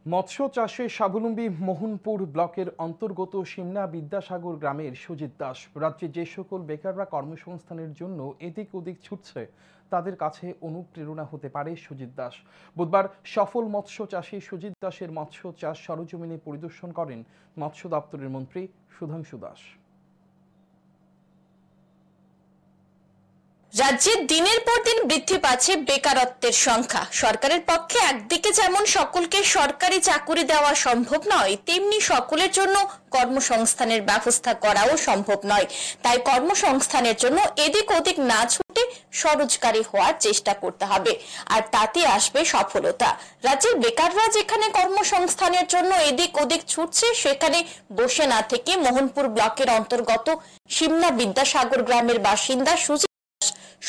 মৎস্য চাষে স্বাবলম্বী মোহনপুর ব্লকের অন্তর্গত সিমনা বিদ্যাসাগর গ্রামের সুজিত দাস রাজ্যে যে সকল বেকাররা কর্মসংস্থানের জন্য এদিক ওদিক ছুটছে তাদের কাছে অনুপ্রেরণা হতে পারে সুজিত দাস। বুধবার সফল মৎস্য চাষী সুজিত দাসের মৎস্য চাষ সরজমিনে পরিদর্শন করেন মৎস্য দপ্তরের মন্ত্রী সুধাংশু দাস। রাজ্যে দিনের পর দিন বৃদ্ধি পাচ্ছে বেকারত্বের সংখ্যা। সরকারের পক্ষে একদিকে যেমন সকলকে সরকারি চাকুরি দেওয়া সম্ভব নয়, তেমনি সকলের জন্য কর্মসংস্থানের ব্যবস্থা করাও সম্ভব নয়। তাই কর্মসংস্থানের জন্য এদিক ওদিক না ছুটে স্বরোজগারী হওয়ার চেষ্টা করতে হবে, আর তাতে আসবে সফলতা। রাজ্যের বেকাররা যেখানে কর্মসংস্থানের জন্য এদিক ওদিক ছুটছে, সেখানে বসে না থেকে মোহনপুর ব্লকের অন্তর্গত সিমনা বিদ্যাসাগর গ্রামের বাসিন্দা সুজিত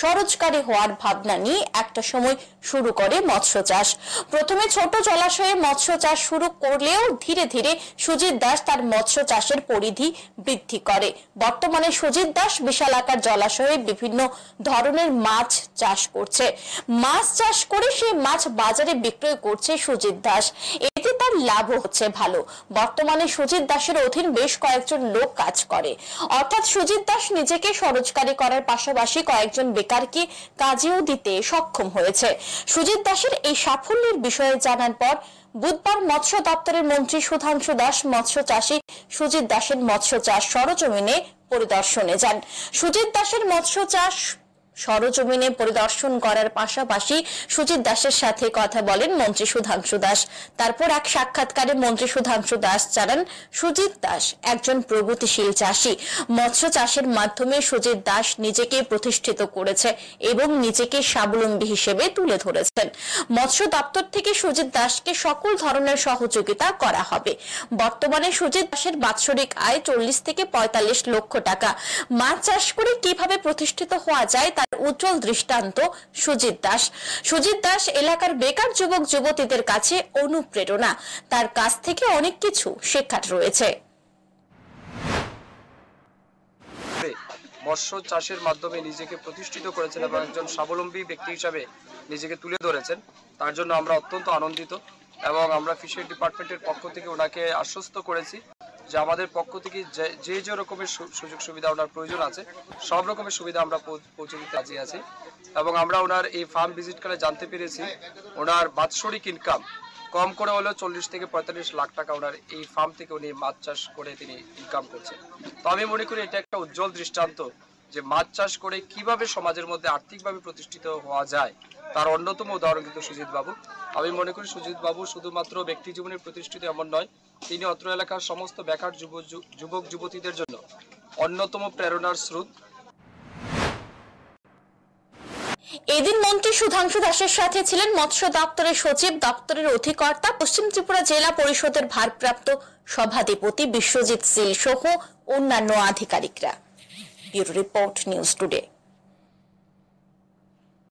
স্বরোজগারী হওয়ার ভাবনা নিয়ে একটা সময় শুরু করে মৎস্য চাষ। প্রথমে ছোট জলাশয়ে মৎস্য চাষ শুরু করলেও ধীরে ধীরে সুজিত দাস তার মৎস্য চাষের পরিধি বৃদ্ধি করে। বর্তমানে সুজিত দাস বিশাল আকার জলাশয়ে বিভিন্ন ধরনের মাছ চাষ করছে। মাছ চাষ করে সে মাছ বাজারে বিক্রয় করছে সুজিত দাস। এতে তার লাভও হচ্ছে ভালো। বর্তমানে সুজিত দাসের অধীন বেশ কয়েকজন লোক কাজ করে, অর্থাৎ সুজিত দাস নিজেকে স্বরোজগারী করার পাশাপাশি কয়েকজন বেকারকে কাজেও দিতে সক্ষম হয়েছে। সুজিত দাসের এই সাফল্যের বিষয়ে জানার পর বুধবার মৎস্য দপ্তরের মন্ত্রী সুধাংশু দাস মৎস্য চাষী সুজিত দাসের মৎস্য চাষ সরজমিনে পরিদর্শনে যান। সুজিত দাসের মৎস্য চাষ সরজমিনে পরিদর্শন করার পাশাপাশি সুজিত দাসের সাথে কথা বলেন মন্ত্রী সুধাংশু দাস। তারপর এক সাক্ষাৎকারে মন্ত্রী সুধাংশু দাস জানান, সুজিত দাস একজন প্রগতিশীল চাষী। মৎস্য চাষের মাধ্যমে সুজিত দাস নিজেকে প্রতিষ্ঠিত করেছে এবং নিজেকে স্বাবলম্বী হিসেবে তুলে ধরেছেন। মৎস্য দপ্তর থেকে সুজিত দাসকে সকল ধরনের সহযোগিতা করা হবে। বর্তমানে সুজিত দাসের বাৎসরিক আয় 40 থেকে 45 লক্ষ টাকা। মাছ চাষ করে কিভাবে প্রতিষ্ঠিত হওয়া যায় তার উজ্জ্বল দৃষ্টান্ত সুজিত দাস। সুজিত দাস এলাকার বেকার যুবক যুবতীদের কাছে অনুপ্রেরণা। তার কাছ থেকে অনেক কিছু শেখার রয়েছে। মৎস্য চাষের মাধ্যমে নিজেকে প্রতিষ্ঠিত করেছেন এবং একজন স্বাবলম্বী ব্যক্তি হিসাবে নিজেকে তুলে ধরেছেন, তার জন্য আমরা অত্যন্ত আনন্দিত। এবং আমরা ফিশারি ডিপার্টমেন্টের পক্ষ থেকে ওনাকে আশ্বস্ত করেছি যে আমাদের পক্ষ থেকে যে যে রকমের সুযোগ সুবিধা ওনার প্রয়োজন আছে সব রকমের সুবিধা আমরা পৌঁছে দিতে রাজি আছি। এবং আমরা ওনার এই ফার্ম ভিজিট করে জানতে পেরেছি ওনার বাৎসরিক ইনকাম কম করে হলেও 40 থেকে 45 লাখ টাকা ওনার এই ফার্ম থেকে উনি মাছ চাষ করে তিনি ইনকাম করছেন। তো আমি মনে করি এটা একটা উজ্জ্বল দৃষ্টান্ত যে মাছ চাষ করে কিভাবে সমাজের মধ্যে আর্থিকভাবে প্রতিষ্ঠিত হওয়া যায়, তার অন্যতম উদাহরণ কিন্তু সুজিত বাবু। আমি মনে করি সুজিত বাবু শুধুমাত্র ব্যক্তি জীবনে প্রতিষ্ঠিত এমন নয়, তিনি অত্র এলাকার সমস্ত বেকার যুবক যুবতীদের জন্য অন্যতম প্রেরণার স্রোত। এদিন মন্ত্রী সুধাংশু দাসের সাথে ছিলেন মৎস্য দপ্তরের সচিব, দপ্তরের অধিকর্তা, পশ্চিম ত্রিপুরা জেলা পরিষদের ভারপ্রাপ্ত সভাধিপতি বিশ্বজিৎ সিল সহ অন্যান্য আধিকারিকরা। Bureau report, news today.